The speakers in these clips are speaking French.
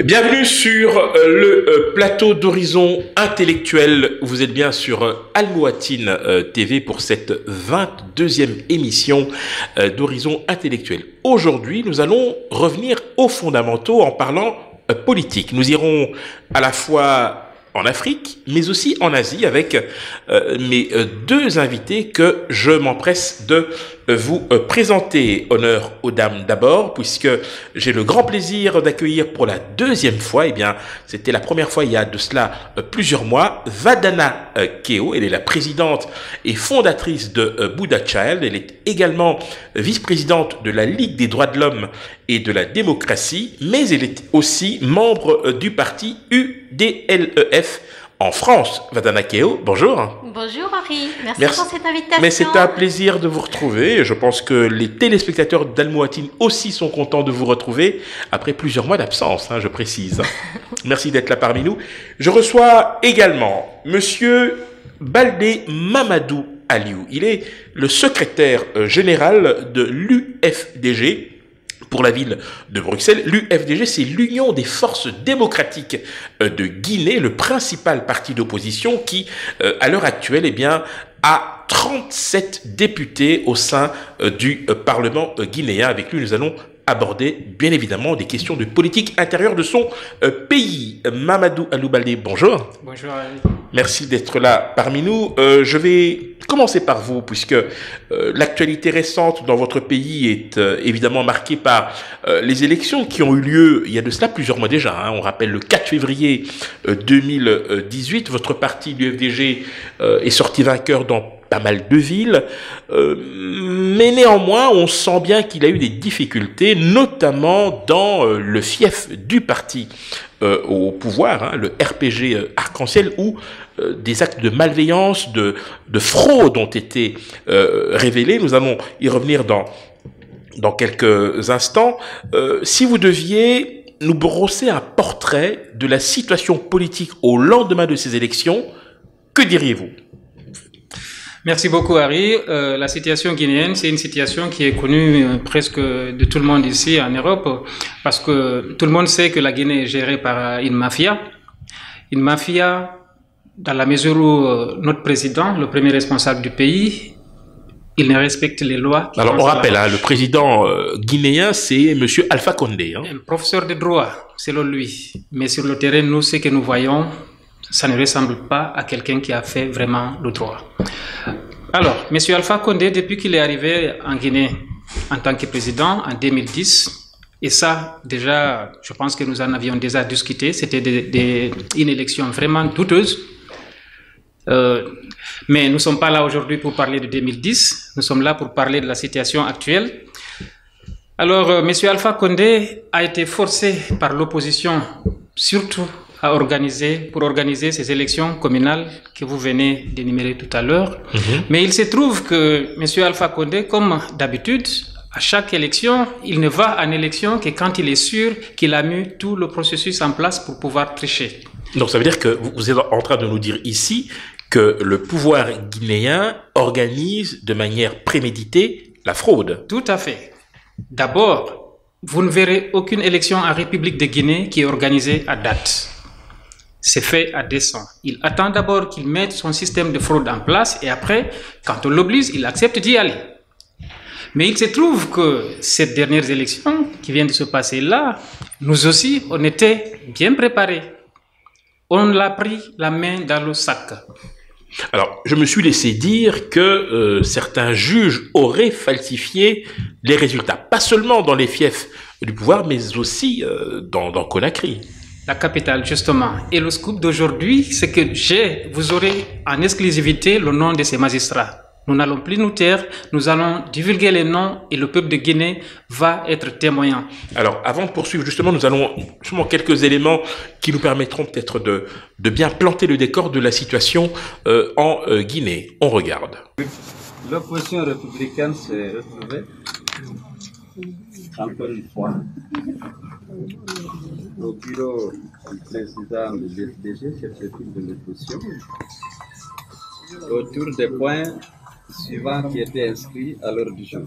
Bienvenue sur le plateau d'Horizon Intellectuel. Vous êtes bien sur Al-Mouatine TV pour cette 22e émission d'Horizon Intellectuel. Aujourd'hui, nous allons revenir aux fondamentaux en parlant politique. Nous irons à la fois en Afrique, mais aussi en Asie avec mes deux invités que je m'empresse de vous présenter. Honneur aux dames d'abord, puisque j'ai le grand plaisir d'accueillir pour la deuxième fois, c'était la première fois il y a de cela plusieurs mois, Vadana Keo. Elle est la présidente et fondatrice de Buddha Child. Elle est également vice-présidente de la Ligue des droits de l'homme et de la démocratie, mais elle est aussi membre du parti UDLEF en France. Vadana Keo, bonjour. Bonjour Henri, merci pour cette invitation. Mais c'est un plaisir de vous retrouver. Je pense que les téléspectateurs d'Al-Mouatine aussi sont contents de vous retrouver après plusieurs mois d'absence, je précise. Merci d'être là parmi nous. Je reçois également Monsieur Baldé Mamadou Aliou. Il est le secrétaire général de l'UFDG pour la ville de Bruxelles. L'UFDG, c'est l'Union des forces démocratiques de Guinée, le principal parti d'opposition qui, à l'heure actuelle, a 37 députés au sein du Parlement guinéen. Avec lui, nous allons aborder, bien évidemment, des questions de politique intérieure de son pays. Mamadou Aliou Baldé, bonjour. Bonjour Ali. Merci d'être là parmi nous. Je vais commencer par vous, puisque l'actualité récente dans votre pays est évidemment marquée par les élections qui ont eu lieu il y a de cela plusieurs mois déjà. On rappelle le 4 février 2018. Votre parti, l'UFDG, est sorti vainqueur dans pas mal de villes, mais néanmoins, on sent bien qu'il a eu des difficultés, notamment dans le fief du parti au pouvoir, le RPG Arc-en-Ciel, où des actes de malveillance, de fraude ont été révélés. Nous allons y revenir dans quelques instants. Si vous deviez nous brosser un portrait de la situation politique au lendemain de ces élections, que diriez-vous ? Merci beaucoup Harry. La situation guinéenne, c'est une situation qui est connue presque de tout le monde ici en Europe, parce que tout le monde sait que la Guinée est gérée par une mafia. Une mafia dans la mesure où notre président, le premier responsable du pays, il ne respecte les lois. Alors on rappelle, le président guinéen, c'est Monsieur Alpha Condé. Un professeur de droit, selon lui. Mais sur le terrain, nous, ce que nous voyons, ça ne ressemble pas à quelqu'un qui a fait vraiment le droit. Alors, M. Alpha Condé, depuis qu'il est arrivé en Guinée en tant que président en 2010, et ça, déjà, je pense que nous en avions déjà discuté, c'était une élection vraiment douteuse. Mais nous ne sommes pas là aujourd'hui pour parler de 2010, nous sommes là pour parler de la situation actuelle. Alors, M. Alpha Condé a été forcé par l'opposition, surtout pour organiser ces élections communales que vous venez d'énumérer tout à l'heure. Mais il se trouve que M. Alpha Condé, comme d'habitude, à chaque élection, il ne va en élection que quand il est sûr qu'il a mis tout le processus en place pour pouvoir tricher. Donc ça veut dire que vous êtes en train de nous dire ici que le pouvoir guinéen organise de manière préméditée la fraude. Tout à fait. D'abord, vous ne verrez aucune élection en République de Guinée qui est organisée à date. C'est fait à dessein. Il attend d'abord qu'il mette son système de fraude en place et après, quand on l'oblige, il accepte d'y aller. Mais il se trouve que ces dernières élections qui viennent de se passer là, nous aussi, on était bien préparés. On l'a pris la main dans le sac. Alors, je me suis laissé dire que certains juges auraient falsifié les résultats, pas seulement dans les fiefs du pouvoir, mais aussi dans Conakry. La capitale, justement. Et le scoop d'aujourd'hui, c'est que vous aurez en exclusivité le nom de ces magistrats. Nous n'allons plus nous taire, nous allons divulguer les noms et le peuple de Guinée va être témoin. Alors, avant de poursuivre, justement, nous allons justement quelques éléments qui nous permettront peut-être de bien planter le décor de la situation en Guinée. On regarde. L'opposition républicaine s'est retrouvée, encore une fois, au bureau du président de l'UFDG, chef de file de l'opposition, autour des points suivants qui étaient inscrits à l'ordre du jour.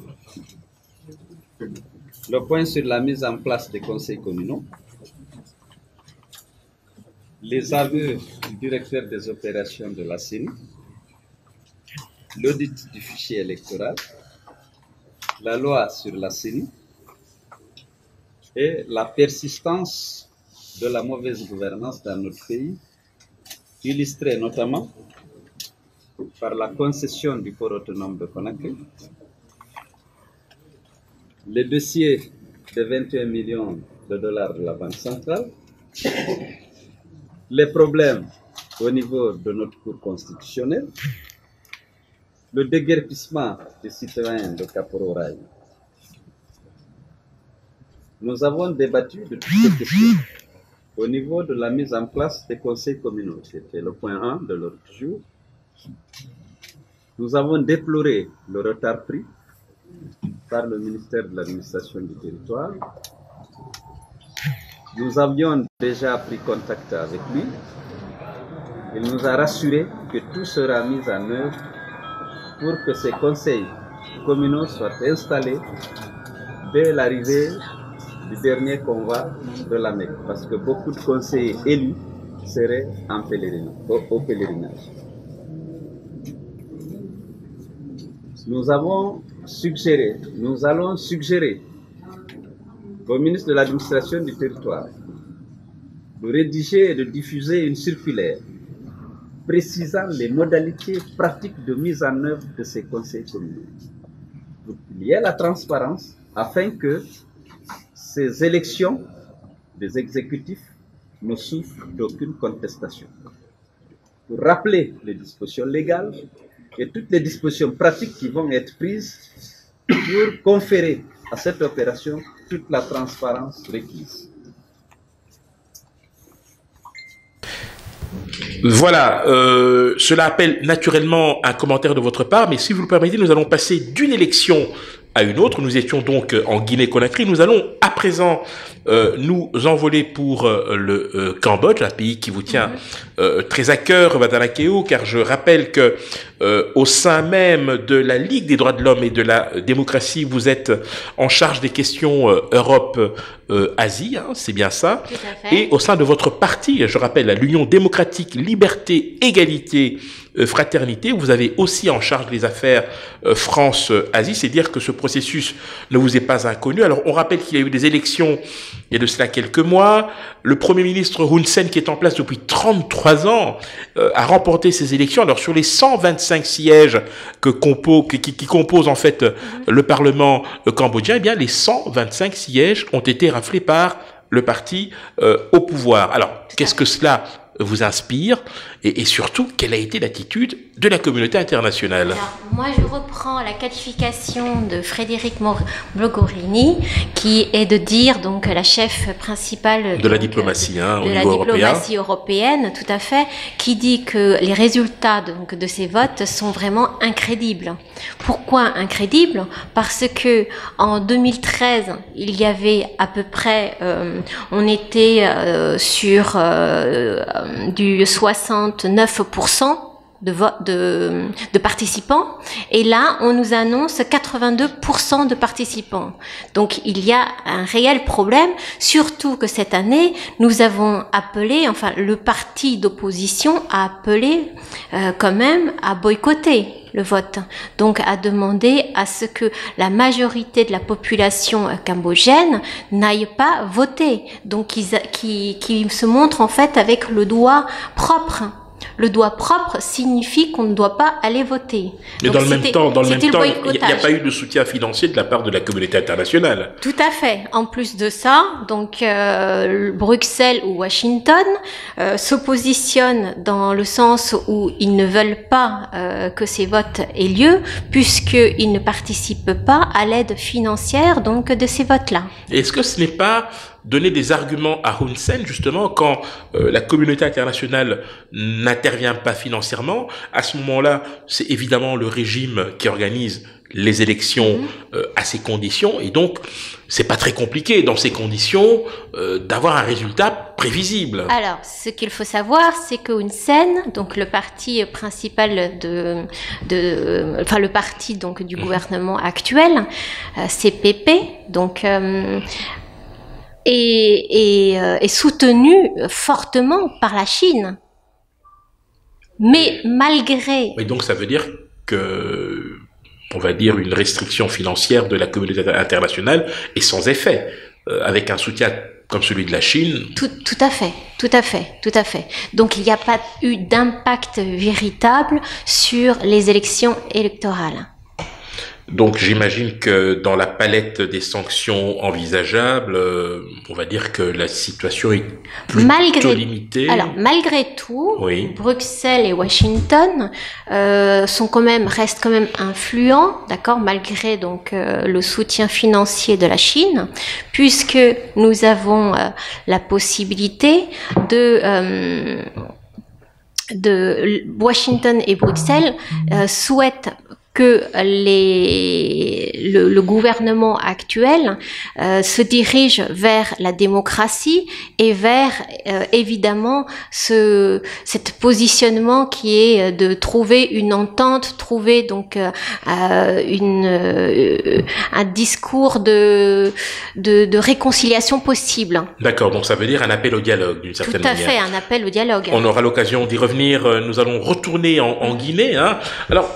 Le point sur la mise en place des conseils communaux, les aveux du directeur des opérations de la CENI, l'audit du fichier électoral, la loi sur la CENI et la persistance de la mauvaise gouvernance dans notre pays, illustrée notamment par la concession du port autonome de Conakry, les dossiers de 21 millions de dollars de la Banque centrale, les problèmes au niveau de notre Cour constitutionnelle, le déguerpissement des citoyens de Kapororaï. Nous avons débattu de toutes ces questions au niveau de la mise en place des conseils communaux. C'était le point 1 de l'ordre du jour. Nous avons déploré le retard pris par le ministère de l'Administration du Territoire. Nous avions déjà pris contact avec lui. Il nous a rassuré que tout sera mis en œuvre pour que ces conseils communaux soient installés dès l'arrivée du dernier convoi de la Mecque, parce que beaucoup de conseillers élus seraient en au pèlerinage. Nous allons suggérer au ministre de l'Administration du Territoire de rédiger et de diffuser une circulaire précisant les modalités pratiques de mise en œuvre de ces conseils communaux. Il y a la transparence afin que ces élections des exécutifs ne souffrent d'aucune contestation. Pour rappeler les dispositions légales et toutes les dispositions pratiques qui vont être prises pour conférer à cette opération toute la transparence requise. Voilà, cela appelle naturellement un commentaire de votre part, mais si vous le permettez, nous allons passer d'une élection à une autre. Nous étions donc en Guinée-Conakry. Nous allons à présent nous envoler pour le Cambodge, un pays qui vous tient très à cœur, Madame Akeo, car je rappelle que au sein même de la Ligue des droits de l'homme et de la démocratie, vous êtes en charge des questions Europe-Asie, hein, c'est bien ça. Tout à fait. Et au sein de votre parti, je rappelle, l'Union démocratique, liberté, égalité, fraternité, vous avez aussi en charge les affaires France-Asie, c'est dire que ce processus ne vous est pas inconnu. Alors on rappelle qu'il y a eu des élections il y a de cela quelques mois. Le Premier ministre Hun Sen, qui est en place depuis 33 ans, a remporté ces élections. Alors sur les 125 sièges qui composent en fait le Parlement cambodgien, eh bien les 125 sièges ont été raflés par le parti au pouvoir. Alors qu'est-ce que cela vous inspire et surtout, quelle a été l'attitude de la communauté internationale? Alors, moi, je reprends la qualification de Frédéric Mogherini, qui est de dire, donc, la chef principale de la diplomatie, au niveau européen. De la diplomatie européenne, tout à fait, qui dit que les résultats donc, de ces votes sont vraiment incrédibles. Pourquoi incrédibles? Parce que en 2013, il y avait à peu près, on était sur du 69% de participants, et là on nous annonce 82% de participants. Donc il y a un réel problème, surtout que cette année nous avons appelé, enfin le parti d'opposition a appelé quand même à boycotter le vote, donc à demander à ce que la majorité de la population cambodgienne n'aille pas voter, donc qui se montrent en fait avec le doigt propre. Le doigt propre signifie qu'on ne doit pas aller voter. Mais donc dans le même temps, il n'y a pas eu de soutien financier de la part de la communauté internationale. Tout à fait. En plus de ça, donc Bruxelles ou Washington se positionnent dans le sens où ils ne veulent pas que ces votes aient lieu, puisqu'ils ne participent pas à l'aide financière donc de ces votes-là. Est-ce que ce n'est pas donner des arguments à Hun Sen, justement, quand la communauté internationale n'intervient pas financièrement? À ce moment-là, c'est évidemment le régime qui organise les élections à ces conditions, et donc c'est pas très compliqué dans ces conditions d'avoir un résultat prévisible. Alors, ce qu'il faut savoir, c'est que Hun Sen, donc le parti principal enfin le parti donc du gouvernement actuel, CPP, donc est soutenu fortement par la Chine. Mais malgré... Et donc ça veut dire que, on va dire, une restriction financière de la communauté internationale est sans effet, avec un soutien comme celui de la Chine. Tout à fait. Donc il n'y a pas eu d'impact véritable sur les élections électorales. Donc j'imagine que dans la palette des sanctions envisageables, on va dire que la situation est plutôt limitée. Alors malgré tout, oui. Bruxelles et Washington restent quand même influents, d'accord, malgré donc le soutien financier de la Chine, puisque nous avons la possibilité de Washington et Bruxelles souhaitent que le gouvernement actuel se dirige vers la démocratie et vers évidemment cet positionnement qui est de trouver une entente, trouver donc un discours de réconciliation possible. D'accord, donc ça veut dire un appel au dialogue d'une certaine manière. Tout à fait, un appel au dialogue. On aura l'occasion d'y revenir. Nous allons retourner en Guinée, hein. Alors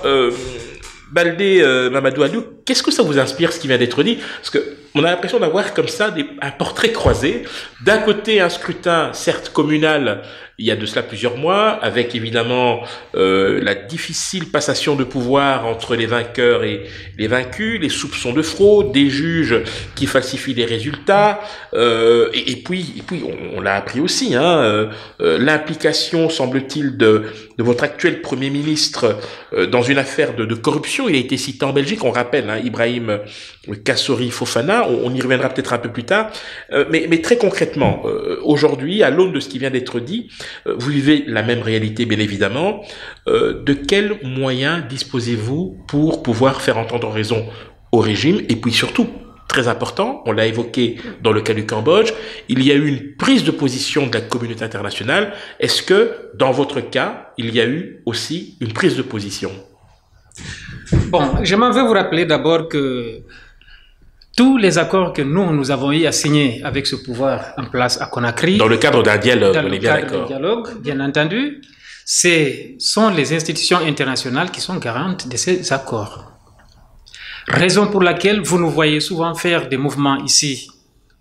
Baldé Mamadou Aliou, qu'est-ce que ça vous inspire, ce qui vient d'être dit? Parce que on a l'impression d'avoir comme ça un portrait croisé. D'un côté, un scrutin, certes communal, il y a de cela plusieurs mois, avec évidemment la difficile passation de pouvoir entre les vainqueurs et les vaincus, les soupçons de fraude, des juges qui falsifient les résultats, et puis on l'a appris aussi, hein, l'implication, semble-t-il, de votre actuel Premier ministre dans une affaire de corruption. Il a été cité en Belgique, on rappelle, hein, Ibrahim Kassori Fofana, on y reviendra peut-être un peu plus tard, mais très concrètement, aujourd'hui, à l'aune de ce qui vient d'être dit, vous vivez la même réalité, bien évidemment. De quels moyens disposez-vous pour pouvoir faire entendre raison au régime? Et puis surtout, très important, on l'a évoqué dans le cas du Cambodge, il y a eu une prise de position de la communauté internationale. Est-ce que, dans votre cas, il y a eu aussi une prise de position? Bon, je m'en veux vous rappeler d'abord que tous les accords que nous avons eu à signer avec ce pouvoir en place à Conakry, dans le cadre d'un dialogue, dans le cadre d'un dialogue, bien entendu, sont les institutions internationales qui sont garantes de ces accords. Raison pour laquelle vous nous voyez souvent faire des mouvements ici,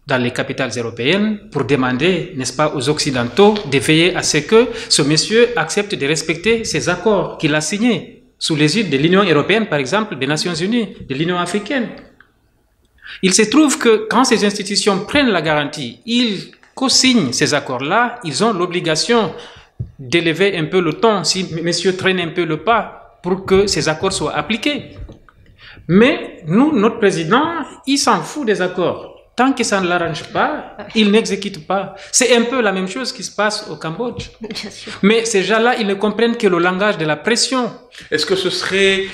dans les capitales européennes, pour demander, n'est-ce pas, aux Occidentaux de veiller à ce que ce monsieur accepte de respecter ces accords qu'il a signés, sous l'égide de l'Union européenne, par exemple, des Nations unies, de l'Union africaine. Il se trouve que quand ces institutions prennent la garantie, ils co-signent ces accords-là, ils ont l'obligation d'élever un peu le ton, si messieurs traînent un peu le pas, pour que ces accords soient appliqués. Mais nous, notre président, il s'en fout des accords. Tant que ça ne l'arrange pas, il n'exécute pas. C'est un peu la même chose qui se passe au Cambodge. Bien sûr. Mais ces gens-là, ils ne comprennent que le langage de la pression. Est-ce que ce serait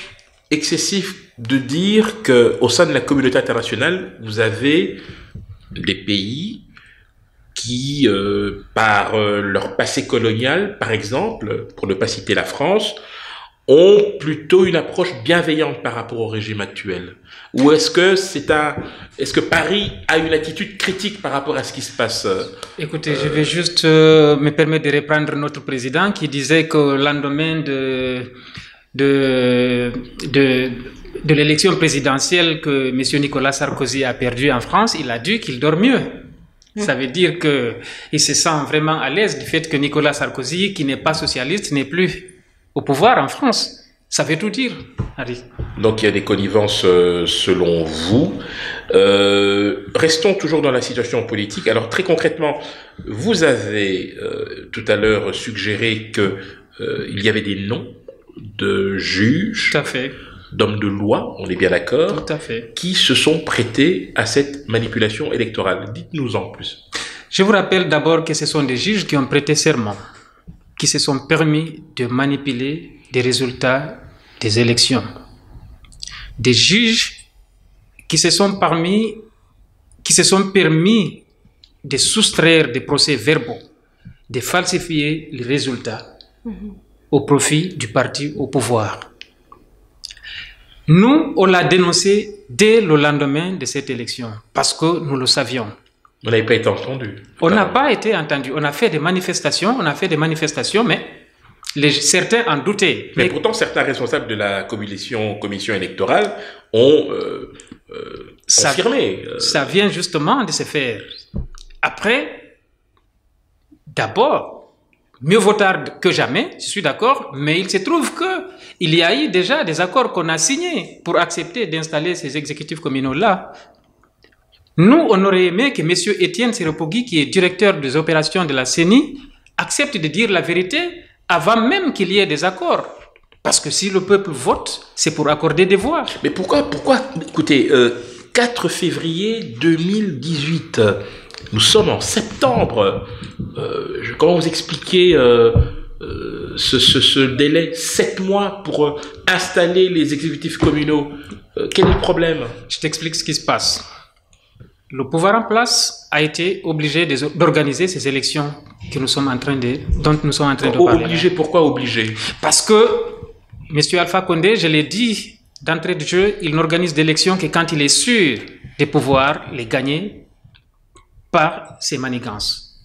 excessif de dire qu'au sein de la communauté internationale, vous avez des pays qui, par leur passé colonial, par exemple, pour ne pas citer la France, ont plutôt une approche bienveillante par rapport au régime actuel? Ou est-ce que Paris a une attitude critique par rapport à ce qui se passe? Écoutez, je vais juste me permettre de reprendre notre président qui disait que le lendemain de l'élection présidentielle que M. Nicolas Sarkozy a perdu en France, il a dit qu'il dort mieux. Ça veut dire qu'il se sent vraiment à l'aise du fait que Nicolas Sarkozy, qui n'est pas socialiste, n'est plus au pouvoir en France. Ça veut tout dire, Harry. Donc il y a des connivences selon vous. Restons toujours dans la situation politique. Alors très concrètement, vous avez tout à l'heure suggéré que il y avait des noms de juges, Tout à fait. d'hommes de loi, on est bien d'accord, Tout à fait. qui se sont prêtés à cette manipulation électorale. Dites-nous en plus. Je vous rappelle d'abord que ce sont des juges qui ont prêté serment, qui se sont permis de manipuler des résultats des élections. Des juges qui se sont permis de soustraire des procès-verbaux, de falsifier les résultats au profit du parti au pouvoir. Nous, on l'a dénoncé dès le lendemain de cette élection, parce que nous le savions. Vous n'avez pas été entendu. On n'a pas été entendu. On a fait des manifestations, mais certains en doutaient. Mais pourtant, certains responsables de la commission électorale ont confirmé. Ça vient justement de se faire. Après, d'abord, mieux vaut tard que jamais, je suis d'accord, mais il se trouve qu'il y a eu déjà des accords qu'on a signés pour accepter d'installer ces exécutifs communaux-là. Nous, on aurait aimé que M. Étienne Seropogui, qui est directeur des opérations de la CENI, accepte de dire la vérité avant même qu'il y ait des accords. Parce que si le peuple vote, c'est pour accorder des voix. Mais pourquoi écoutez, 4 février 2018, nous sommes en septembre. Comment vous expliquez ce délai 7 mois pour installer les exécutifs communaux? Quel est le problème? Je t'explique ce qui se passe. Le pouvoir en place a été obligé d'organiser ces élections dont nous sommes en train de parler. Obligé, pourquoi obligé? Parce que M. Alpha Condé, je l'ai dit d'entrée de jeu, il n'organise d'élections que quand il est sûr de pouvoir les gagner par ses manigances.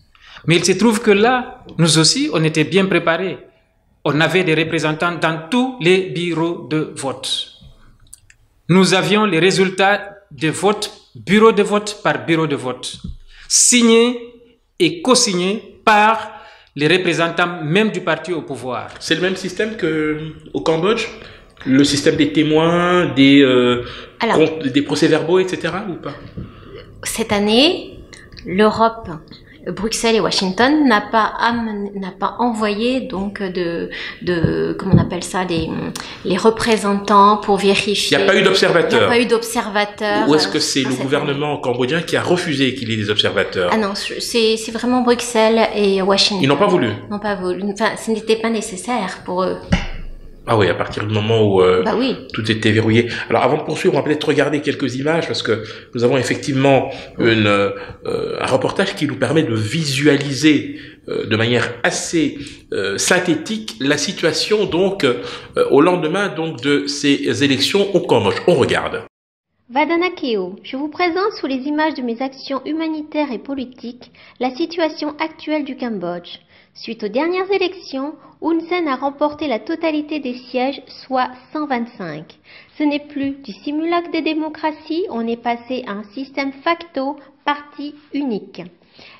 Mais il se trouve que là, nous aussi, on était bien préparés. On avait des représentants dans tous les bureaux de vote. Nous avions les résultats de vote, bureau de vote par bureau de vote, signés et co-signés par les représentants même du parti au pouvoir. C'est le même système qu'au Cambodge? Le système des témoins, des procès-verbaux, etc. ou pas? Cette année, l'Europe, Bruxelles et Washington n'a pas envoyé donc comment on appelle ça, les représentants pour vérifier. Il n'y a pas eu d'observateurs. Il n'y a pas eu d'observateurs. Ou est-ce que c'est le gouvernement cambodgien qui a refusé qu'il y ait des observateurs? Ah non, c'est vraiment Bruxelles et Washington. Ils n'ont pas voulu. N'ont pas voulu. Enfin, ce n'était pas nécessaire pour eux. Ah oui, à partir du moment où oui. tout était verrouillé. Alors avant de poursuivre, on va peut-être regarder quelques images parce que nous avons effectivement un reportage qui nous permet de visualiser de manière assez synthétique la situation donc au lendemain donc de ces élections au Cambodge. On regarde. Vadana Keo, je vous présente sous les images de mes actions humanitaires et politiques la situation actuelle du Cambodge. Suite aux dernières élections, Hun Sen a remporté la totalité des sièges, soit 125. Ce n'est plus du simulacre de démocratie, on est passé à un système facto, parti unique.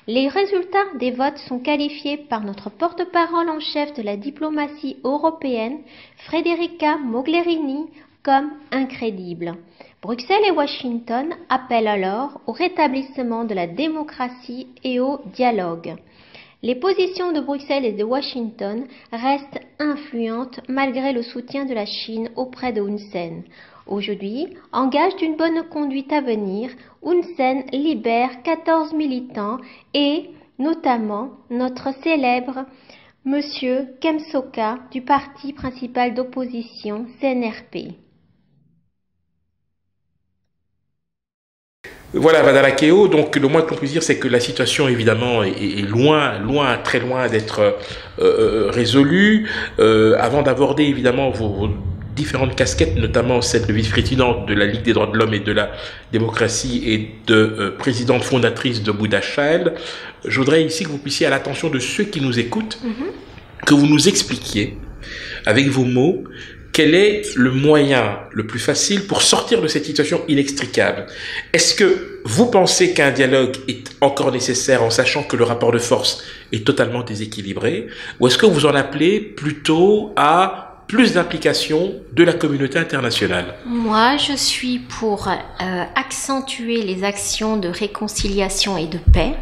Les résultats des votes sont qualifiés par notre porte-parole en chef de la diplomatie européenne, Federica Mogherini, comme incrédibles. Bruxelles et Washington appellent alors au rétablissement de la démocratie et au dialogue. Les positions de Bruxelles et de Washington restent influentes malgré le soutien de la Chine auprès de Hun Sen. Aujourd'hui, en gage d'une bonne conduite à venir, Hun Sen libère 14 militants et, notamment, notre célèbre Monsieur Kem Sokha du parti principal d'opposition CNRP. Voilà, Vadana Keo, donc le moins que l'on puisse dire, c'est que la situation évidemment est loin, très loin d'être résolue. Avant d'aborder évidemment vos différentes casquettes, notamment celle de vice-présidente de la Ligue des droits de l'homme et de la démocratie et de présidente fondatrice de Buddha Child, je voudrais ici que vous puissiez, à l'attention de ceux qui nous écoutent, que vous nous expliquiez avec vos mots quel est le moyen le plus facile pour sortir de cette situation inextricable? Est-ce que vous pensez qu'un dialogue est encore nécessaire en sachant que le rapport de force est totalement déséquilibré, ou est-ce que vous en appelez plutôt à plus d'implication de la communauté internationale? Moi, je suis pour accentuer les actions de réconciliation et de paix.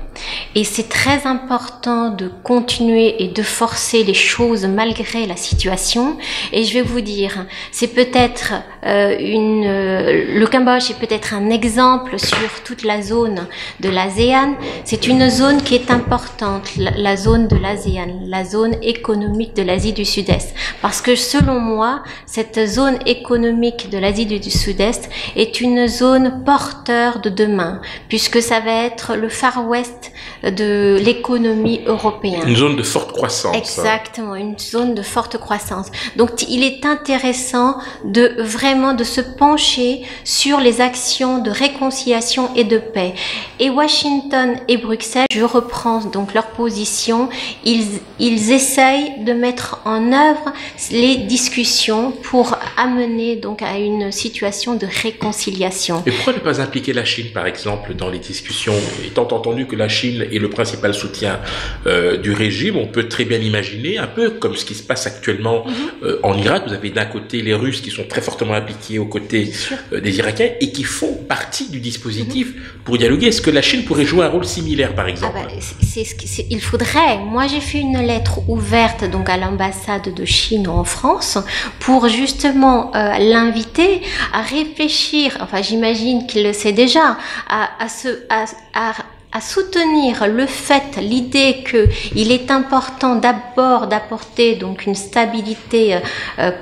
Et c'est très important de continuer et de forcer les choses malgré la situation. Et je vais vous dire, c'est peut-être le Cambodge est peut-être un exemple sur toute la zone de l'ASEAN. C'est une zone qui est importante, la zone de l'ASEAN, la zone économique de l'Asie du Sud-Est. Parce que selon moi, cette zone économique de l'Asie du Sud-Est est une zone porteur de demain, puisque ça va être le Far West de l'économie européenne. Une zone de forte croissance. Exactement, une zone de forte croissance. Donc, il est intéressant de se pencher sur les actions de réconciliation et de paix. Et Washington et Bruxelles, je reprends donc leur position, ils essayent de mettre en œuvre les discussions pour amener donc à une situation de réconciliation. Et pourquoi ne pas impliquer la Chine, par exemple, dans les discussions? Étant entendu que la Chine est le principal soutien du régime, on peut très bien imaginer, un peu comme ce qui se passe actuellement en Irak. Vous avez d'un côté les Russes qui sont très fortement impliqués aux côtés des Irakiens et qui font partie du dispositif pour dialoguer. Est-ce que la Chine pourrait jouer un rôle similaire, par exemple? Il faudrait. Moi, j'ai fait une lettre ouverte donc à l'ambassade de Chine en France pour justement l'inviter à réfléchir, enfin j'imagine qu'il le sait déjà, à soutenir l'idée qu'il est important d'abord d'apporter donc une stabilité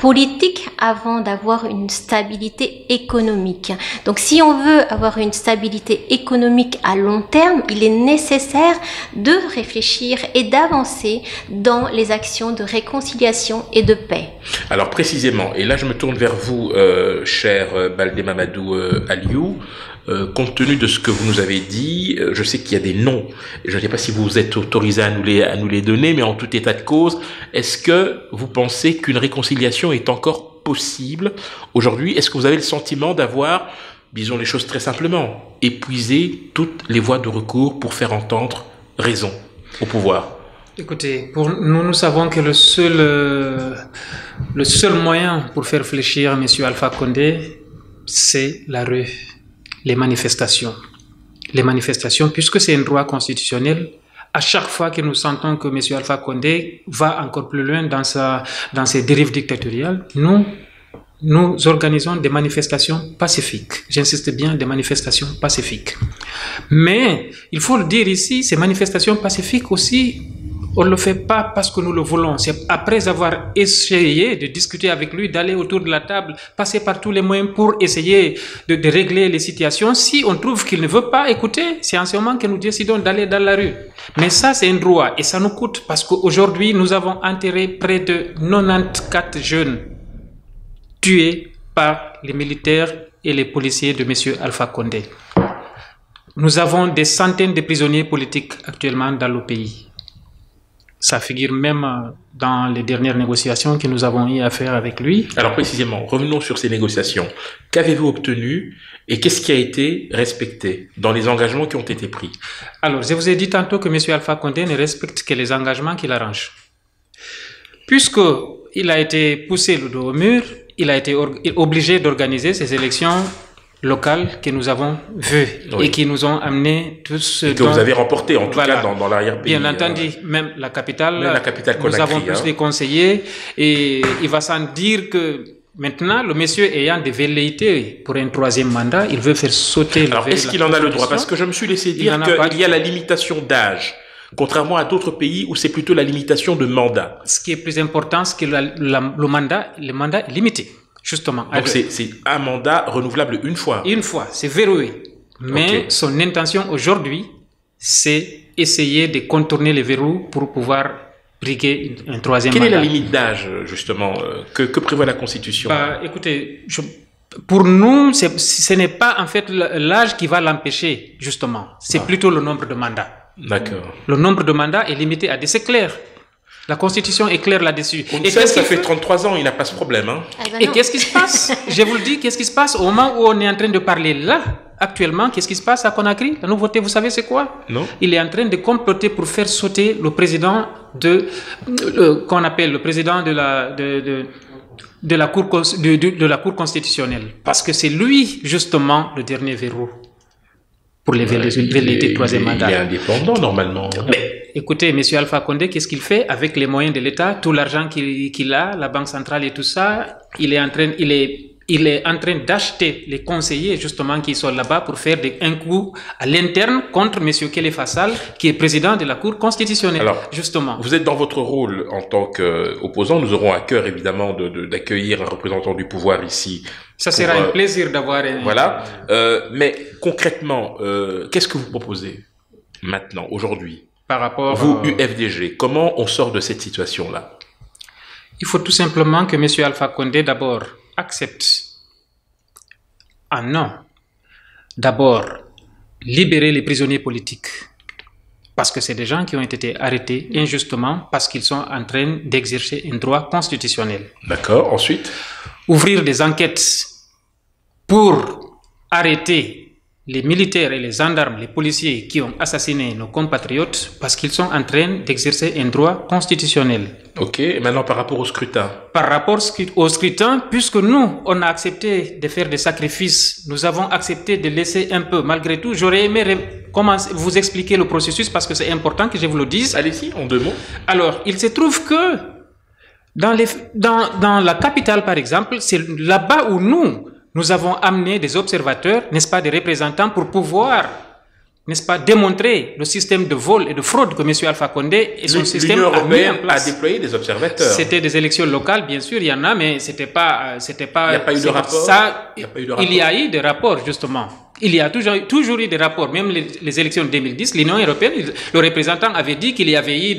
politique avant d'avoir une stabilité économique. Donc si on veut avoir une stabilité économique à long terme, il est nécessaire de réfléchir et d'avancer dans les actions de réconciliation et de paix. Alors précisément, et là je me tourne vers vous, cher Baldé Mamadou Aliou, compte tenu de ce que vous nous avez dit, je sais qu'il y a des noms, et je ne sais pas si vous êtes autorisé à nous les donner, mais en tout état de cause, est-ce que vous pensez qu'une réconciliation est encore possible aujourd'hui? Est-ce que vous avez le sentiment d'avoir, disons les choses très simplement, épuisé toutes les voies de recours pour faire entendre raison au pouvoir? Écoutez, nous savons que le seul moyen pour faire fléchir M. Alpha Condé, c'est la rue. Les manifestations, puisque c'est un droit constitutionnel, à chaque fois que nous sentons que M. Alpha Condé va encore plus loin dans ses dérives dictatoriales, nous organisons des manifestations pacifiques. J'insiste bien, des manifestations pacifiques. Mais, il faut le dire ici, ces manifestations pacifiques aussi, on ne le fait pas parce que nous le voulons. C'est après avoir essayé de discuter avec lui, d'aller autour de la table, passer par tous les moyens pour essayer de régler les situations. Si on trouve qu'il ne veut pas écouter, c'est en ce moment que nous décidons d'aller dans la rue. Mais ça, c'est un droit et ça nous coûte parce qu'aujourd'hui, nous avons enterré près de 94 jeunes tués par les militaires et les policiers de M. Alpha Condé. Nous avons des centaines de prisonniers politiques actuellement dans le pays. Ça figure même dans les dernières négociations que nous avons eu à faire avec lui. Alors précisément, revenons sur ces négociations. Qu'avez-vous obtenu et qu'est-ce qui a été respecté dans les engagements qui ont été pris? Alors, je vous ai dit tantôt que M. Alpha Condé ne respecte que les engagements qu'il arrange. Puisqu'il a été poussé le dos au mur, il a été obligé d'organiser ces élections locales que nous avons vues et qui nous ont amené tous ce que vous avez remporté en tout cas dans l'arrière-pays. Bien entendu, même la capitale Conakry, nous avons tous les conseillers et il va sans dire que maintenant, le monsieur ayant des velléités pour un troisième mandat, il veut faire sauter Alors, est-ce qu'il en a le droit? Parce que je me suis laissé dire qu'il y a la limitation d'âge, contrairement à d'autres pays où c'est plutôt la limitation de mandat. Ce qui est plus important, c'est que le mandat est limité. Justement. Donc c'est un mandat renouvelable une fois. Une fois, c'est verrouillé. Mais son intention aujourd'hui, c'est essayer de contourner les verrous pour pouvoir briguer un troisième mandat. Quelle est la limite d'âge, justement, que prévoit la Constitution? Écoutez, pour nous, ce n'est pas en fait l'âge qui va l'empêcher, justement. C'est plutôt le nombre de mandats. D'accord. Le nombre de mandats est limité à des... C'est clair. La Constitution est claire là-dessus. Et ça fait 33 ans, il n'a pas ce problème. Hein. Et qu'est-ce qui se passe? Je vous le dis, qu'est-ce qui se passe au moment où on est en train de parler là, actuellement? Qu'est-ce qui se passe à Conakry? La nouveauté, vous savez c'est quoi? Non. Il est en train de comploter pour faire sauter le président qu'on appelle le président de la Cour constitutionnelle. Parce que c'est lui, justement, le dernier verrou pour les velléités de troisième mandat. Il est indépendant, normalement. Mais, écoutez, M. Alpha Condé, qu'est-ce qu'il fait avec les moyens de l'État? Tout l'argent qu'il a, la Banque centrale et tout ça, il est en train d'acheter les conseillers, justement, qui sont là-bas pour faire un coup à l'interne contre M. Kélé Fassal, qui est président de la Cour constitutionnelle. Alors, justement. Vous êtes dans votre rôle en tant qu'opposant. Nous aurons à cœur, évidemment, d'accueillir un représentant du pouvoir ici. Ça sera un plaisir d'avoir... Voilà. Mais concrètement, qu'est-ce que vous proposez maintenant, aujourd'hui? Par rapport... Vous, UFDG, comment on sort de cette situation-là? Il faut tout simplement que M. Alpha Condé, d'abord, accepte d'abord libérer les prisonniers politiques, parce que c'est des gens qui ont été arrêtés injustement parce qu'ils sont en train d'exercer un droit constitutionnel. D'accord, ensuite? Ouvrir des enquêtes pour arrêter les militaires et les gendarmes, les policiers qui ont assassiné nos compatriotes parce qu'ils sont en train d'exercer un droit constitutionnel. Ok, et maintenant par rapport au scrutin? Par rapport au scrutin, puisque nous, on a accepté de faire des sacrifices, nous avons accepté de laisser un peu, malgré tout, j'aurais aimé vous expliquer le processus parce que c'est important que je vous le dise. Allez-y, en 2 mots. Alors, il se trouve que dans la capitale, par exemple, c'est là-bas où nous avons amené des observateurs, n'est-ce pas, des représentants pour pouvoir, n'est-ce pas, démontrer le système de vol et de fraude que M. Alpha Condé et son système a mis en place. A déployé des observateurs. C'était des élections locales, bien sûr, il y en a, mais c'était pas. Il n'y a pas eu de rapport. Il y a eu des rapports, justement. Il y a toujours eu des rapports. Même les élections de 2010, l'Union européenne, le représentant avait dit qu'il y avait eu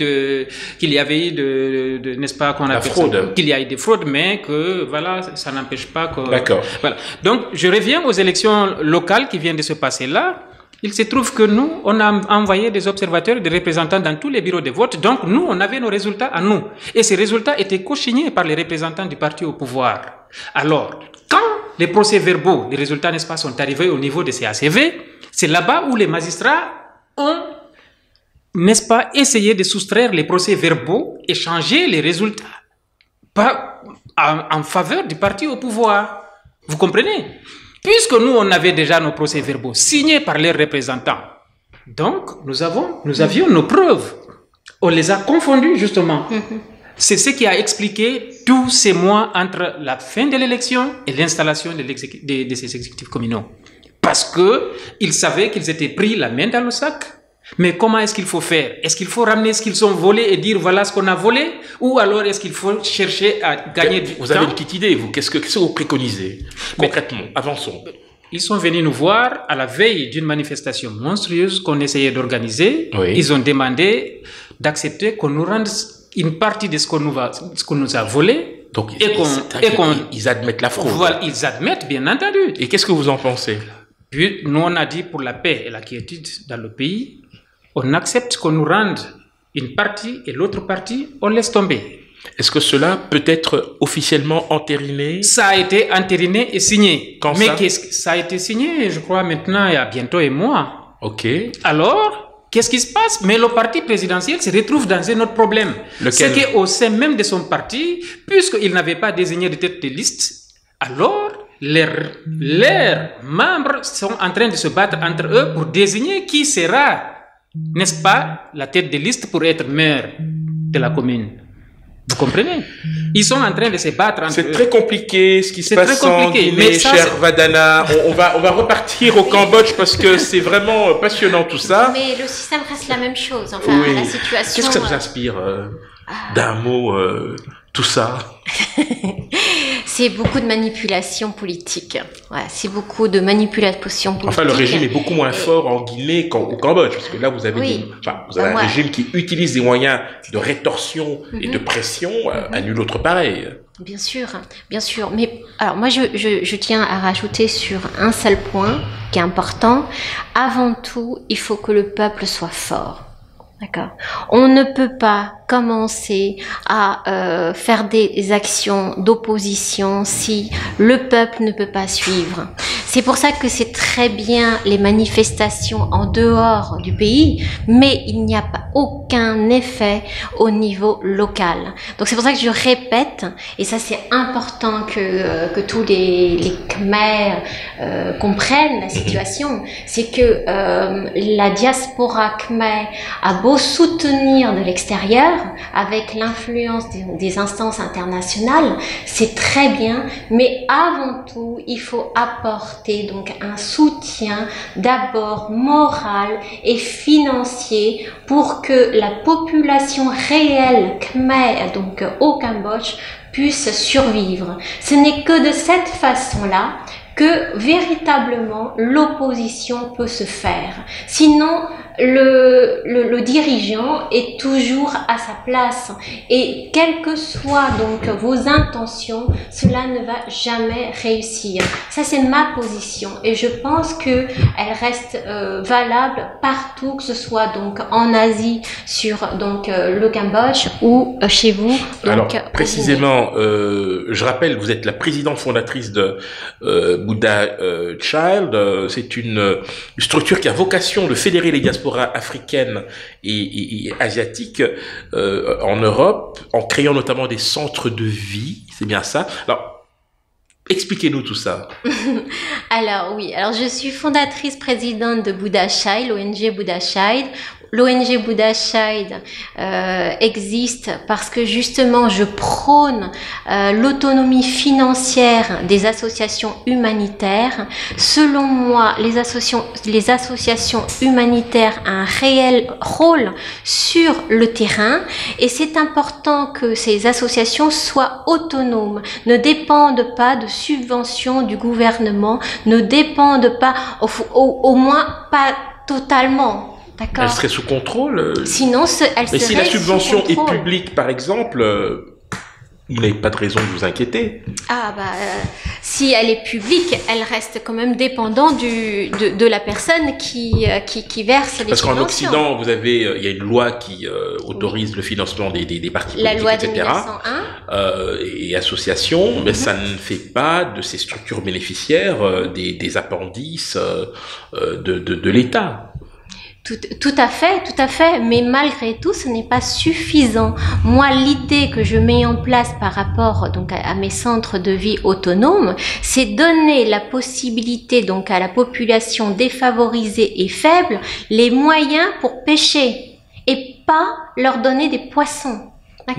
n'est-ce pas, qu'on appelle ça, qu'il y a eu des fraudes, mais que voilà, ça n'empêche pas que. D'accord. Voilà. Donc, je reviens aux élections locales qui viennent de se passer là. Il se trouve que nous, on a envoyé des observateurs et des représentants dans tous les bureaux de vote. Donc, nous, on avait nos résultats à nous. Et ces résultats étaient cosignés par les représentants du parti au pouvoir. Alors, quand les procès-verbaux, les résultats, n'est-ce pas, sont arrivés au niveau de CACV, c'est là-bas où les magistrats ont, n'est-ce pas, essayé de soustraire les procès-verbaux et changer les résultats en faveur du parti au pouvoir. Vous comprenez? Puisque nous, on avait déjà nos procès-verbaux signés par les représentants. Donc, nous avions nos preuves. On les a confondus, justement. C'est ce qui a expliqué tous ces mois entre la fin de l'élection et l'installation de ces exécutifs communaux. Parce qu'ils savaient qu'ils étaient pris la main dans le sac. Mais comment est-ce qu'il faut faire? Est-ce qu'il faut ramener ce qu'ils ont volé et dire voilà ce qu'on a volé? Ou alors est-ce qu'il faut chercher à gagner du temps? Vous avez une petite idée, vous? Qu'est-ce que vous préconisez concrètement? Avançons. Ils sont venus nous voir à la veille d'une manifestation monstrueuse qu'on essayait d'organiser. Oui. Ils ont demandé d'accepter qu'on nous rende une partie de ce qu'on nous a volé. Donc, ils admettent la fraude. Voilà, ils admettent, bien entendu. Et qu'est-ce que vous en pensez? Puis, nous, on a dit pour la paix et la quiétude dans le pays, on accepte qu'on nous rende une partie et l'autre partie, on laisse tomber. Est-ce que cela peut être officiellement entériné? Ça a été entériné et signé. Quand mais ça? Ça a été signé, je crois, maintenant, il y a bientôt un mois. Ok. Alors, qu'est-ce qui se passe? Mais le parti présidentiel se retrouve dans un autre problème. Lequel? C'est qu'au sein même de son parti, puisqu'il n'avait pas désigné de tête de liste, alors leurs membres sont en train de se battre entre eux pour désigner qui sera, n'est-ce pas, la tête de liste pour être maire de la commune. Vous comprenez? Ils sont en train de se battre entre eux. C'est très compliqué ce qui se passe en Guinée, cher Vadana. On va repartir au Cambodge parce que c'est vraiment passionnant tout ça. Mais le système reste la même chose. Enfin, oui. La situation. Qu'est-ce que ça vous inspire d'un mot, tout ça? C'est beaucoup de manipulation politique. Ouais, c'est beaucoup de manipulation politique. Enfin, le régime est beaucoup moins fort en Guinée qu'au Cambodge, parce que là, vous avez, un régime qui utilise des moyens de rétorsion et de pression à nul autre pareil. Bien sûr, bien sûr. Mais alors, moi, je tiens à rajouter sur un seul point qui est important. Avant tout, il faut que le peuple soit fort. D'accord. On ne peut pas commencer à faire des actions d'opposition si le peuple ne peut pas suivre. C'est pour ça que c'est très bien les manifestations en dehors du pays, mais il n'y a pas aucun effet au niveau local. Donc c'est pour ça que je répète, et ça c'est important que tous les Khmers comprennent la situation, c'est que la diaspora Khmer a beau soutenir de l'extérieur, avec l'influence des instances internationales, c'est très bien, mais avant tout, il faut apporter donc un soutien d'abord moral et financier pour que la population réelle Khmer, donc au Cambodge, puisse survivre. Ce n'est que de cette façon-là que véritablement l'opposition peut se faire. Sinon, le dirigeant est toujours à sa place et quelles que soient donc vos intentions, cela ne va jamais réussir. Ça c'est ma position et je pense que elle reste valable partout, que ce soit donc en Asie sur donc le Cambodge ou chez vous. Donc, alors précisément, je rappelle, vous êtes la présidente fondatrice de Buddha Child. C'est une structure qui a vocation de fédérer les diasporas africaines et asiatiques en Europe, en créant notamment des centres de vie, c'est bien ça. Alors, expliquez-nous tout ça. Alors oui, alors je suis fondatrice présidente de Buddha Child, l'ONG Buddha Child. L'ONG Buddha Child existe parce que justement je prône l'autonomie financière des associations humanitaires. Selon moi, les associations humanitaires ont un réel rôle sur le terrain et c'est important que ces associations soient autonomes, ne dépendent pas de subventions du gouvernement, ne dépendent pas, au moins pas totalement. Elle serait sous contrôle. Sinon, elle serait. Mais si la subvention est publique, par exemple, vous n'avez pas de raison de vous inquiéter. Ah bah, si elle est publique, elle reste quand même dépendante de la personne qui verse les subventions. Parce qu'en Occident, il y a une loi qui autorise le financement des partis politiques, la loi etc. de 1901. Et associations, mais ça ne fait pas de ces structures bénéficiaires des appendices de l'État. Tout à fait, mais malgré tout, ce n'est pas suffisant. Moi, l'idée que je mets en place par rapport donc à mes centres de vie autonomes, c'est donner la possibilité donc à la population défavorisée et faible les moyens pour pêcher et pas leur donner des poissons.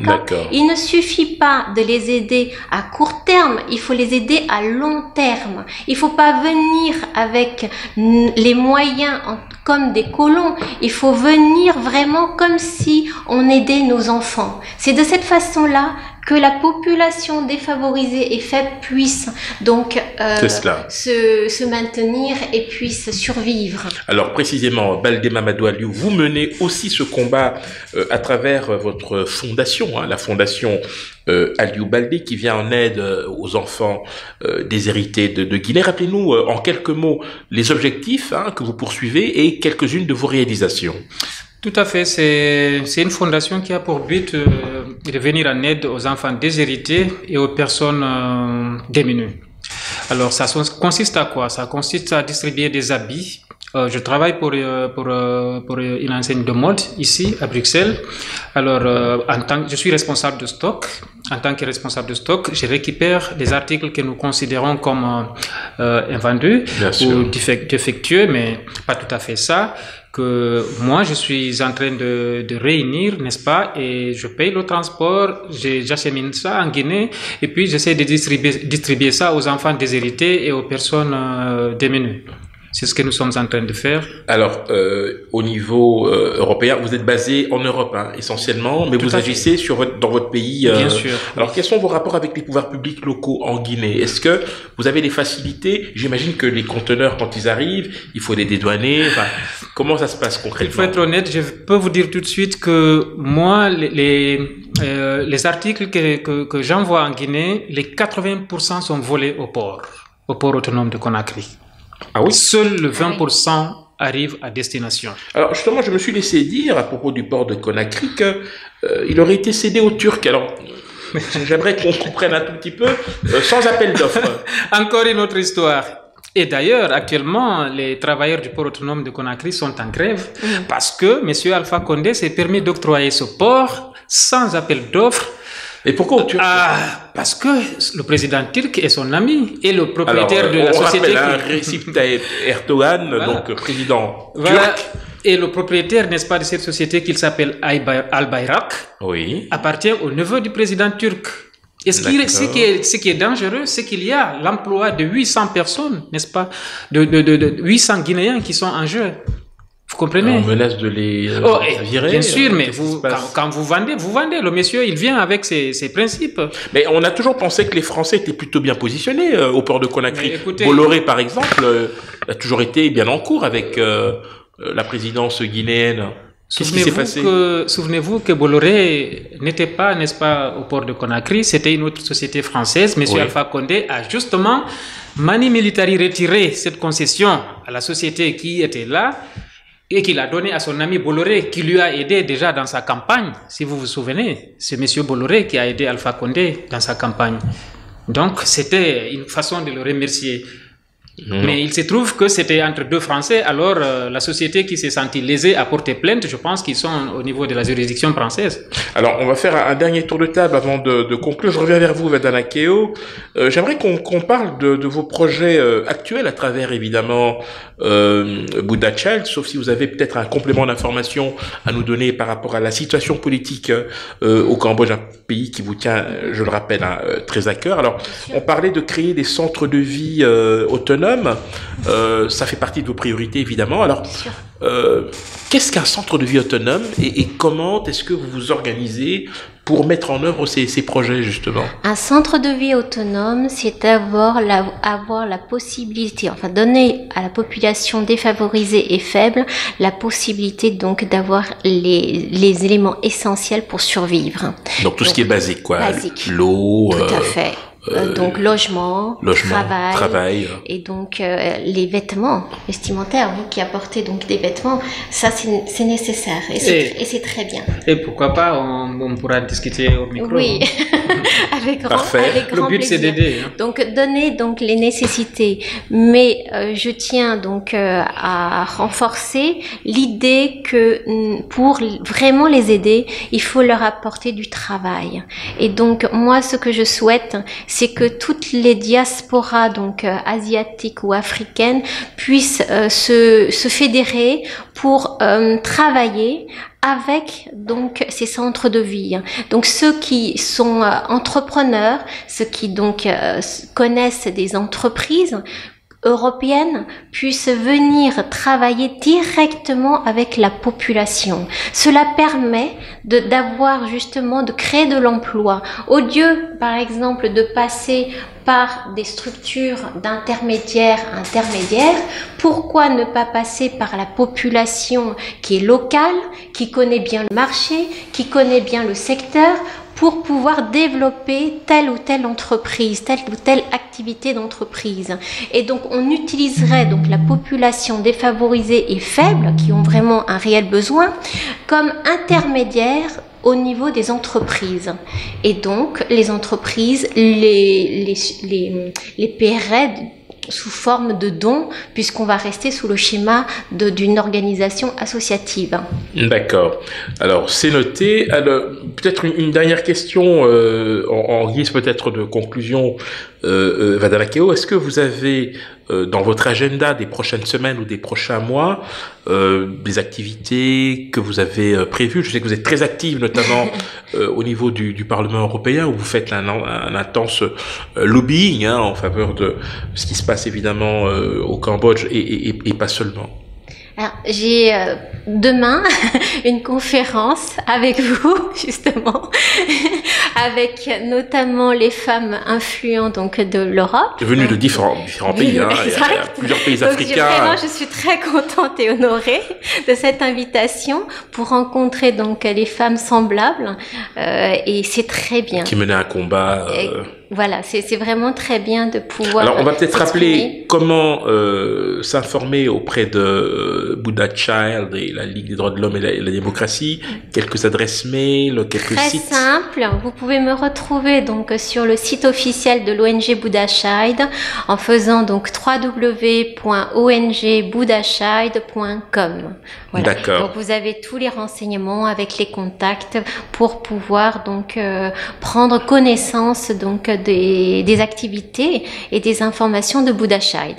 D'accord. Il ne suffit pas de les aider à court terme, il faut les aider à long terme. Il ne faut pas venir avec les moyens comme des colons, il faut venir vraiment comme si on aidait nos enfants. C'est de cette façon-là que la population défavorisée et faible puisse donc se maintenir et puisse survivre. Alors précisément, Baldé Mamadou Aliou, vous menez aussi ce combat à travers votre fondation, la fondation Aliou Baldé, qui vient en aide aux enfants déshérités de Guinée. Rappelez-nous en quelques mots les objectifs que vous poursuivez et quelques-unes de vos réalisations. Tout à fait, c'est une fondation qui a pour but de venir en aide aux enfants déshérités et aux personnes démunies. Alors ça consiste à quoi? Ça consiste à distribuer des habits. Je travaille pour une enseigne de mode ici à Bruxelles. Alors je suis responsable de stock. En tant que responsable de stock, je récupère les articles que nous considérons comme invendus ou défectueux, mais pas tout à fait ça. Que moi je suis en train de réunir, n'est-ce pas, et je paye le transport, j'achemine ça en Guinée et puis j'essaie de distribuer ça aux enfants déshérités et aux personnes démunies. C'est ce que nous sommes en train de faire. Alors, au niveau européen, vous êtes basé en Europe, essentiellement, mais vous agissez dans votre pays. Bien sûr. Alors, quels sont vos rapports avec les pouvoirs publics locaux en Guinée? Est-ce que vous avez des facilités? J'imagine que les conteneurs, quand ils arrivent, il faut les dédouaner. Enfin, comment ça se passe concrètement? Il faut être honnête, je peux vous dire tout de suite que moi, les articles que j'envoie en Guinée, les 80% sont volés au port autonome de Conakry. Ah oui? Seul le 20% arrive à destination. Alors justement, je me suis laissé dire à propos du port de Conakry qu'il aurait été cédé aux Turcs. Alors, j'aimerais qu'on comprenne un tout petit peu, sans appel d'offres. Encore une autre histoire. Et d'ailleurs, actuellement, les travailleurs du port autonome de Conakry sont en grève parce que M. Alpha Condé s'est permis d'octroyer ce port sans appel d'offres. Et pourquoi aux Turcs? Parce que le président turc est son ami et le propriétaire de la société. Recep Tayyip Erdogan, voilà. Donc président turc. Et le propriétaire, n'est-ce pas, de cette société qui s'appelle Al-Bayrak, oui, appartient au neveu du président turc. Et ce qui est dangereux, c'est qu'il y a l'emploi de 800 personnes, n'est-ce pas, de 800 Guinéens qui sont en jeu. Vous comprenez? On menace de les virer. Bien sûr, mais quand vous vendez. Le monsieur, il vient avec ses principes. Mais on a toujours pensé que les Français étaient plutôt bien positionnés au port de Conakry. Écoutez, Bolloré, par exemple, a toujours été bien en cours avec la présidence guinéenne. Qu'est-ce qui s'est passé? Souvenez-vous que Bolloré n'était pas, n'est-ce pas, au port de Conakry. C'était une autre société française. Monsieur Alpha Condé a justement mani militari retiré cette concession à la société qui était là, et qu'il a donné à son ami Bolloré, qui lui a aidé déjà dans sa campagne. Si vous vous souvenez, c'est M. Bolloré qui a aidé Alpha Condé dans sa campagne. Donc, c'était une façon de le remercier. Mais il se trouve que c'était entre deux Français, alors la société qui s'est sentie lésée a porté plainte. Je pense qu'ils sont au niveau de la juridiction française. Alors, on va faire un dernier tour de table avant de conclure. Je reviens vers vous, Vadana Keo. J'aimerais qu'on parle de vos projets actuels à travers, évidemment, Buddha Child, sauf si vous avez peut-être un complément d'information à nous donner par rapport à la situation politique au Cambodge, un pays qui vous tient, je le rappelle, très à cœur. Alors, on parlait de créer des centres de vie autonomes. Ça fait partie de vos priorités, évidemment. Alors, qu'est-ce qu'un centre de vie autonome et comment est-ce que vous vous organisez pour mettre en œuvre ces projets, justement? Un centre de vie autonome, c'est avoir la possibilité, enfin donner à la population défavorisée et faible la possibilité donc d'avoir les éléments essentiels pour survivre. Donc tout ce qui est basique, quoi. Basique. L'eau. Tout à fait. Donc logement, travail, et donc les vêtements vestimentaires, vous qui apportez donc des vêtements, ça c'est nécessaire et c'est très bien. Et pourquoi pas, on pourra discuter au micro. Oui, avec grand Le but c'est d'aider. Donc donner donc les nécessités, mais je tiens donc à renforcer l'idée que pour vraiment les aider, il faut leur apporter du travail. Et donc moi ce que je souhaite, c'est que toutes les diasporas donc asiatiques ou africaines puissent se fédérer pour travailler avec donc ces centres de vie. Donc ceux qui sont entrepreneurs, ceux qui donc connaissent des entreprises européennes puissent venir travailler directement avec la population. Cela permet d'avoir justement, de créer de l'emploi. Au lieu, par exemple, de passer par des structures d'intermédiaires, pourquoi ne pas passer par la population qui est locale, qui connaît bien le marché, qui connaît bien le secteur, pour pouvoir développer telle ou telle entreprise, telle ou telle activité d'entreprise. Et donc, on utiliserait donc la population défavorisée et faible, qui ont vraiment un réel besoin, comme intermédiaire au niveau des entreprises. Et donc, les entreprises les paieraient sous forme de dons, puisqu'on va rester sous le schéma d'une organisation associative. D'accord. Alors, c'est noté. Alors, peut-être une dernière question en guise peut-être de conclusion, Vadana Keo. Est-ce que vous avez dans votre agenda des prochaines semaines ou des prochains mois des activités que vous avez prévues? Je sais que vous êtes très active, notamment au niveau du Parlement européen, où vous faites un intense lobbying en faveur de ce qui se passe évidemment au Cambodge et pas seulement. Alors, j'ai demain une conférence avec vous, justement, avec notamment les femmes influentes donc, de l'Europe. Venues de différents pays, hein, il y a plusieurs pays africains. Je suis très contente et honorée de cette invitation pour rencontrer donc les femmes semblables et c'est très bien. Qui menaient un combat Voilà, c'est vraiment très bien de pouvoir. Alors, on va peut-être rappeler comment s'informer auprès de Buddha Child et la Ligue des droits de l'homme et la démocratie. Quelques adresses mail, quelques sites. Très simple. Vous pouvez me retrouver donc sur le site officiel de l'ONG Buddha Child en faisant donc www.ongbuddhachild.com. Voilà. D'accord. Donc vous avez tous les renseignements avec les contacts pour pouvoir donc prendre connaissance donc des activités et des informations de Buddha Child.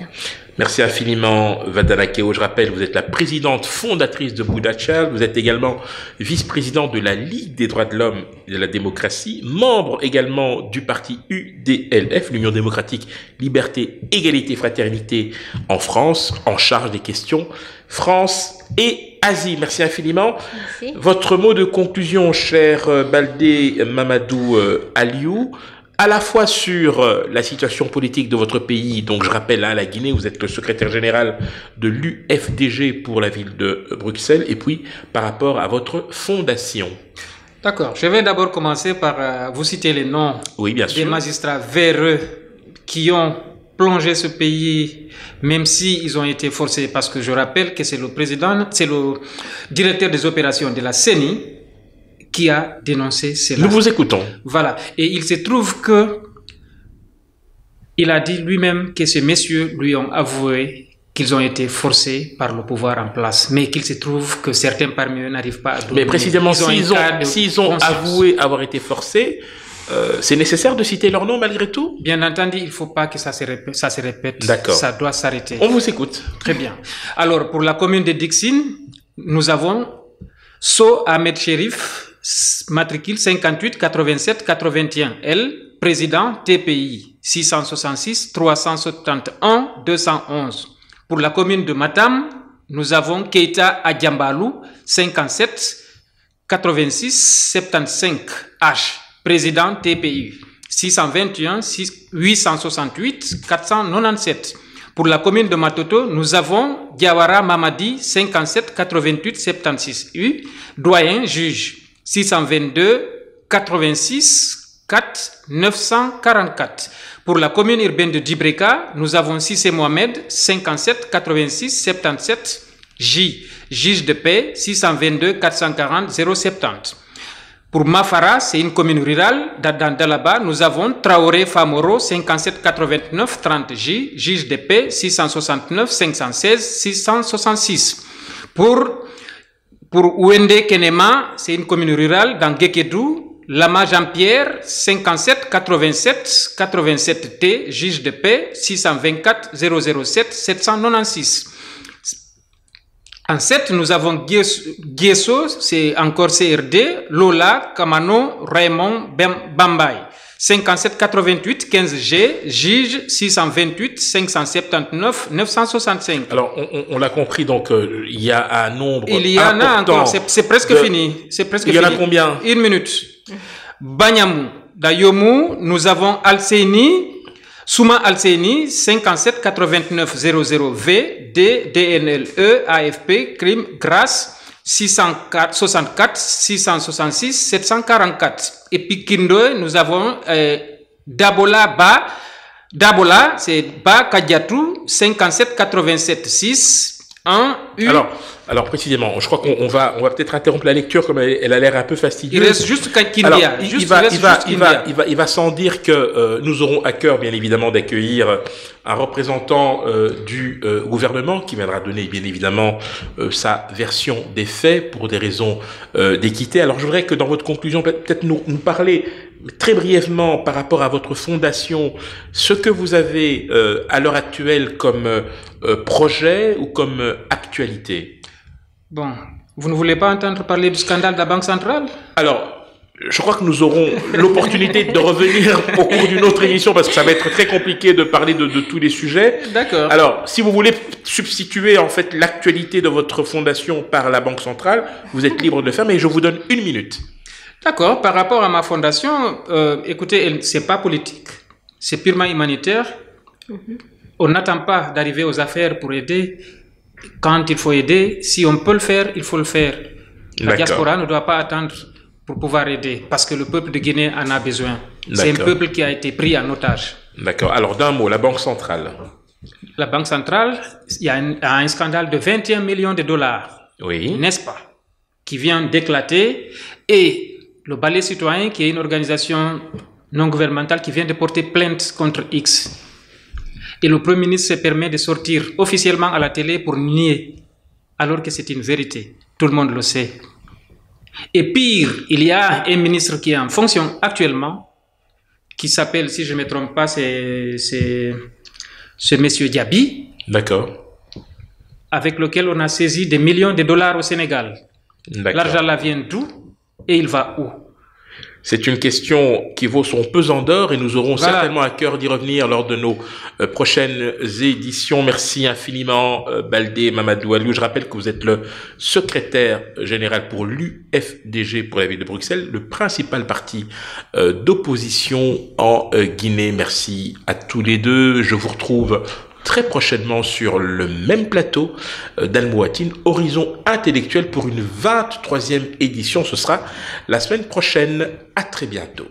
Merci infiniment, Vandana Keo. Je rappelle, vous êtes la présidente fondatrice de Buddha Child. Vous êtes également vice-présidente de la Ligue des droits de l'homme et de la démocratie, membre également du parti UDLF, l'Union démocratique, liberté, égalité, fraternité en France, en charge des questions France et Asie. Merci infiniment. Merci. Votre mot de conclusion, cher Baldé Mamadou Aliou, à la fois sur la situation politique de votre pays, donc je rappelle, la Guinée, vous êtes le secrétaire général de l'UFDG pour la ville de Bruxelles, et puis par rapport à votre fondation. D'accord. Je vais d'abord commencer par vous citer les noms des magistrats véreux qui ont plongé ce pays, même si ils ont été forcés, parce que je rappelle que c'est le directeur des opérations de la CENI qui a dénoncé cela. Nous vous écoutons. Voilà. Et il se trouve que il a dit lui-même que ces messieurs lui ont avoué qu'ils ont été forcés par le pouvoir en place, mais qu'il se trouve que certains parmi eux n'arrivent pas à dominer. Mais précisément, s'ils ont avoué avoir été forcés, c'est nécessaire de citer leur nom malgré tout? Bien entendu, il ne faut pas que ça se répète. D'accord. Ça doit s'arrêter. On vous écoute. Très bien. Alors, pour la commune de Dixine, nous avons So Ahmed Sherif, matricule 58 87 81. Elle, président TPI 666 371 211. Pour la commune de Matam, nous avons Keita Adjambalou 57 86 75 H, président TPI 621 868 497. Pour la commune de Matoto, nous avons Diawara Mamadi 57 88 76 U, doyen juge 622 86 4 944. Pour la commune urbaine de Djibreka, nous avons Sissé Mohamed 57 86 77 J, juge de paix 622 440 070. Pour Mafara, c'est une commune rurale. Dans Dalaba, nous avons Traoré Famoro 57 89 30 J, juge de paix 669 516 666. Pour Ouende Kenema, c'est une commune rurale dans Gekedou. Lama Jean-Pierre 57 87 87 T, juge de paix 624 007 796. En 7, nous avons Gieso, c'est encore CRD, Lola, Kamano, Raymond, Bambay. 57 88 15 G, juge 628 579 965. Alors, on l'a compris, donc il y a un nombre il y en a encore, c'est presque fini. Il y en a combien? Une minute. Banyamou, Dayomu, nous avons Alseni, Souma Alseni, 57 89 00 V, D, DNLE, AFP, Crime, Grâce, 664 666 744. Et puis Kindoe, nous avons Dabola Ba, Dabola, c'est Ba Kadiatou, 57 87 6 1 U. Alors précisément, je crois qu'on va peut-être interrompre la lecture comme elle a l'air un peu fastidieuse. Il reste juste Kindia. Il va sans dire que nous aurons à cœur, bien évidemment, d'accueillir un représentant du gouvernement qui viendra donner, bien évidemment, sa version des faits pour des raisons d'équité. Alors je voudrais que dans votre conclusion, peut-être nous parler très brièvement par rapport à votre fondation, ce que vous avez à l'heure actuelle comme projet ou comme actualité. Bon, vous ne voulez pas entendre parler du scandale de la Banque centrale? Alors, je crois que nous aurons l'opportunité de revenir au cours d'une autre émission parce que ça va être très compliqué de parler de tous les sujets. D'accord. Alors, si vous voulez substituer en fait l'actualité de votre fondation par la Banque centrale, vous êtes libre de le faire, mais je vous donne 1 minute. D'accord. Par rapport à ma fondation, écoutez, c'est pas politique, c'est purement humanitaire. On n'attend pas d'arriver aux affaires pour aider. Quand il faut aider, si on peut le faire, il faut le faire. La diaspora ne doit pas attendre pour pouvoir aider, parce que le peuple de Guinée en a besoin. C'est un peuple qui a été pris en otage. D'accord. Alors, d'un mot, la Banque centrale. La Banque centrale, il y a un scandale de 21 millions de dollars, oui, n'est-ce pas, qui vient d'éclater, et le Balai Citoyen, qui est une organisation non gouvernementale qui vient de porter plainte contre X. Et le Premier ministre se permet de sortir officiellement à la télé pour nier, alors que c'est une vérité. Tout le monde le sait. Et pire, il y a un ministre qui est en fonction actuellement, qui s'appelle, si je ne me trompe pas, c'est monsieur Diaby. D'accord. Avec lequel on a saisi des millions de dollars au Sénégal. L'argent là vient d'où et il va où? C'est une question qui vaut son pesant d'or et nous aurons certainement à cœur d'y revenir lors de nos prochaines éditions. Merci infiniment, Baldé Mamadou Aliou. Je rappelle que vous êtes le secrétaire général pour l'UFDG pour la ville de Bruxelles, le principal parti d'opposition en Guinée. Merci à tous les deux. Je vous retrouve très prochainement sur le même plateau d'Al-Mouatine, Horizon Intellectuel, pour une 23e édition. Ce sera la semaine prochaine. À très bientôt.